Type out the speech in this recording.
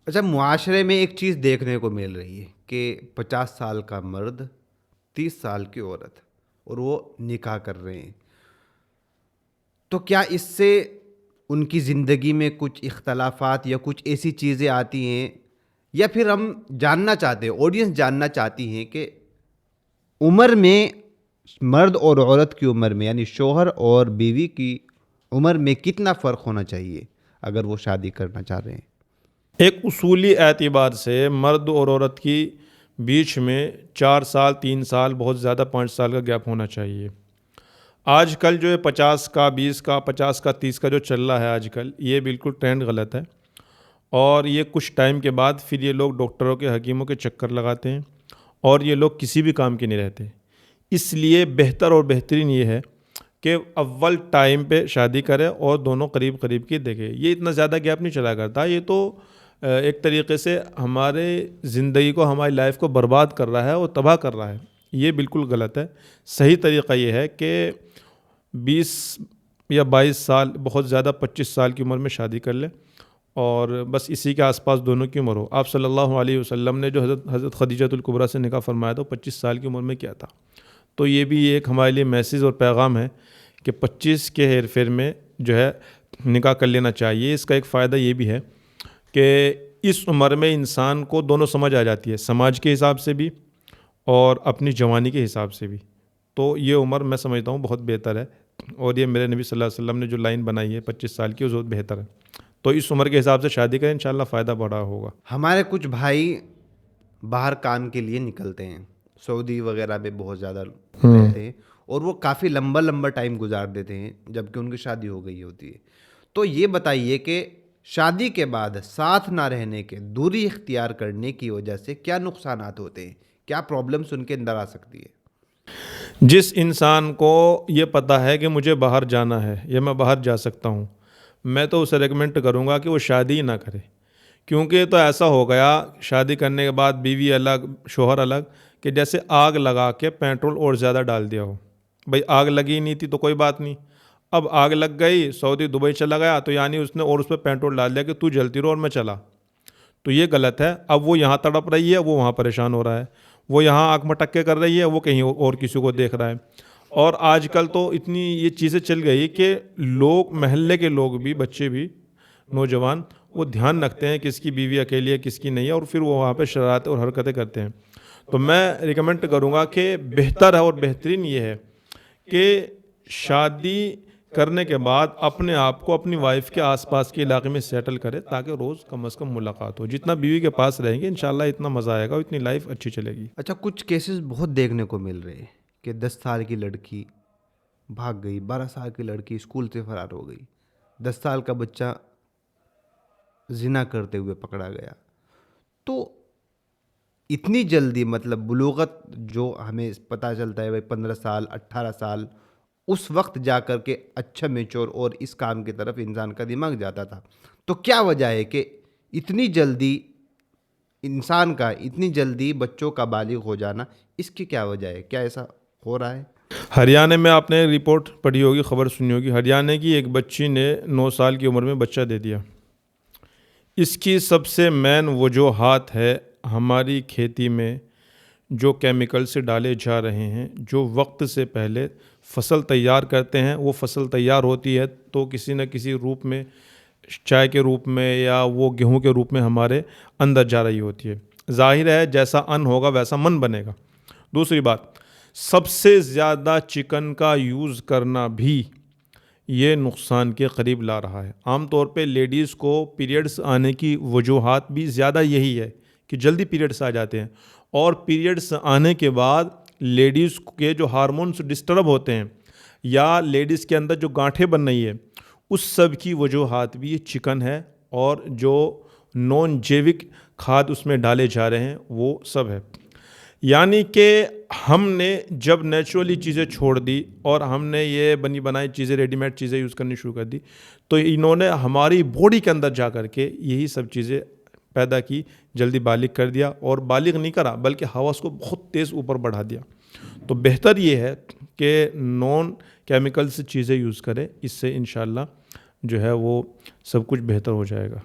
اچھا، معاشرے میں ایک چیز دیکھنے کو مل رہی ہے کہ 50 سال کا مرد، 30 سال کی عورت، اور وہ نکاح کر رہے ہیں. تو کیا اس سے ان کی زندگی میں کچھ اختلافات یا کچھ ایسی چیزیں آتی ہیں، یا پھر ہم جاننا چاہتے ہیں، آڈینس جاننا چاہتی ہیں کہ عمر میں، مرد اور عورت کی عمر میں، یعنی شوہر اور بیوی کی عمر میں کتنا فرق ہونا چاہیے اگر وہ شادی کرنا چاہ رہے ہیں؟ ایک اصولی اعتبار سے مرد اور عورت کی بیچ میں 4 سال، 3 سال، بہت زیادہ 5 سال کا گیپ ہونا چاہیے. آج کل جو ہے 50 کا 20 کا 50 کا 30 کا جو چل رہا ہے آج کل، یہ بالکل ٹرینڈ غلط ہے. اور یہ کچھ ٹائم کے بعد پھر یہ لوگ ڈاکٹروں کے، حکیموں کے چکر لگاتے ہیں، اور یہ لوگ کسی بھی کام کے نہیں رہتے. اس لیے بہتر اور بہترین یہ ہے کہ اول ٹائم پہ شادی کرے اور دونوں قریب قریب کی دیکھے. یہ اتنا زیادہ گیپ نہیں چلا کرتا. یہ تو ایک طریقے سے ہمارے زندگی کو، ہماری لائف کو برباد کر رہا ہے اور تباہ کر رہا ہے. یہ بالکل غلط ہے. صحیح طریقہ یہ ہے کہ 20 یا 22 سال، بہت زیادہ 25 سال کی عمر میں شادی کر لے، اور بس اسی کے آس پاس دونوں کی عمر ہو. آپ صلی اللہ علیہ وسلم نے جو حضرت خدیجہ الکبریٰ سے نکاح فرمایا تھا، 25 سال کی عمر میں کیا تھا. تو یہ بھی ایک ہمارے لیے میسیج اور پیغام ہے کہ 25 کے ہیر پھیر میں جو ہے نکاح کر لینا چاہیے. اس کا ایک فائدہ یہ بھی ہے کہ اس عمر میں انسان کو دونوں سمجھ آ جاتی ہے، سماج کے حساب سے بھی اور اپنی جوانی کے حساب سے بھی. تو یہ عمر میں سمجھتا ہوں بہت بہتر ہے، اور یہ میرے نبی صلی اللہ علیہ وسلم نے جو لائن بنائی ہے 25 سال کی، وہ بہت بہتر ہے. تو اس عمر کے حساب سے شادی کریں، انشاءاللہ فائدہ بڑا ہوگا. ہمارے کچھ بھائی باہر کام کے لیے نکلتے ہیں، سعودی وغیرہ میں بہت زیادہ رہتے ہیں، اور وہ کافی لمبا لمبا ٹائم گزار دیتے ہیں جبکہ ان کی شادی ہو گئی ہوتی ہے. تو یہ بتائیے کہ شادی کے بعد ساتھ نہ رہنے کے، دوری اختیار کرنے کی وجہ سے کیا نقصانات ہوتے ہیں، کیا پرابلمس ان کے اندر آ سکتی ہے؟ جس انسان کو یہ پتہ ہے کہ مجھے باہر جانا ہے یا میں باہر جا سکتا ہوں، میں تو اسے ریکمینڈ کروں گا کہ وہ شادی ہی نہ کرے. کیونکہ تو ایسا ہو گیا شادی کرنے کے بعد بیوی الگ، شوہر الگ، کہ جیسے آگ لگا کے پیٹرول اور زیادہ ڈال دیا ہو. بھئی آگ لگی ہی نہیں تھی تو کوئی بات نہیں، اب آگ لگ گئی، سعودی دبئی چلا گیا، تو یعنی اس نے اور اس پہ پیٹرول ڈال دیا کہ تو جلتی رہو اور میں چلا. تو یہ غلط ہے. اب وہ یہاں تڑپ رہی ہے، وہ وہاں پریشان ہو رہا ہے. وہ یہاں آنکھ مٹکے کر رہی ہے، وہ کہیں اور کسی کو دیکھ رہا ہے. اور آج کل تو اتنی یہ چیزیں چل گئی کہ لوگ، محلے کے لوگ بھی، بچے بھی، نوجوان، وہ دھیان رکھتے ہیں کس کی بیوی اکیلی ہے کس کی نہیں ہے، اور پھر وہ وہاں پہ شرارتیں اور حرکتیں کرتے ہیں. تو میں ریکمینڈ کروں گا کہ بہتر ہے اور بہترین یہ ہے کہ شادی کرنے کے بعد اپنے آپ کو اپنی وائف کے آس پاس کے علاقے میں سیٹل کرے، تاکہ روز کم از کم ملاقات ہو. جتنا بیوی کے پاس رہیں گے انشاءاللہ اتنا مزہ آئے گا، اتنی لائف اچھی چلے گی. اچھا، کچھ کیسز بہت دیکھنے کو مل رہے ہیں کہ 10 سال کی لڑکی بھاگ گئی، 12 سال کی لڑکی اسکول سے فرار ہو گئی، 10 سال کا بچہ زنا کرتے ہوئے پکڑا گیا. تو اتنی جلدی، مطلب بلوغت جو ہمیں پتہ چلتا ہے 15 سال 18 سال، اس وقت جا کر کے اچھا میچور اور اس کام کی طرف انسان کا دماغ جاتا تھا. تو کیا وجہ ہے کہ اتنی جلدی انسان کا، اتنی جلدی بچوں کا بالغ ہو جانا، اس کی کیا وجہ ہے؟ کیا ایسا ہو رہا ہے؟ ہریانہ میں آپ نے رپورٹ پڑھی ہوگی، خبر سنی ہوگی، ہریانہ کی ایک بچی نے 9 سال کی عمر میں بچہ دے دیا. اس کی سب سے مین وجوہات ہے ہماری کھیتی میں جو کیمیکل سے ڈالے جا رہے ہیں. جو وقت سے پہلے فصل تیار کرتے ہیں، وہ فصل تیار ہوتی ہے تو کسی نہ کسی روپ میں، چائے کے روپ میں یا وہ گیہوں کے روپ میں ہمارے اندر جا رہی ہوتی ہے. ظاہر ہے جیسا ان ہوگا ویسا من بنے گا. دوسری بات، سب سے زیادہ چکن کا یوز کرنا بھی یہ نقصان کے قریب لا رہا ہے. عام طور پہ لیڈیز کو پیریڈز آنے کی وجوہات بھی زیادہ یہی ہے کہ جلدی پیریڈز آ جاتے ہیں، اور پیریڈز آنے کے بعد لیڈیز کے جو ہارمونز ڈسٹرب ہوتے ہیں یا لیڈیز کے اندر جو گانٹھیں بن رہی ہے، اس سب کی وجوہات بھی یہ چکن ہے، اور جو نان جیوک کھاد اس میں ڈالے جا رہے ہیں وہ سب ہے. یعنی کہ ہم نے جب نیچرلی چیزیں چھوڑ دی اور ہم نے یہ بنی بنائی چیزیں، ریڈی میڈ چیزیں یوز کرنی شروع کر دی، تو انہوں نے ہماری باڈی کے اندر جا کر کے یہی سب چیزیں پیدا کی، جلدی بالغ کر دیا، اور بالغ نہیں کرا بلکہ حواس کو بہت تیز اوپر بڑھا دیا. تو بہتر یہ ہے کہ نان کیمیکل سے چیزیں یوز کریں. اس سے انشاءاللہ جو ہے وہ سب کچھ بہتر ہو جائے گا.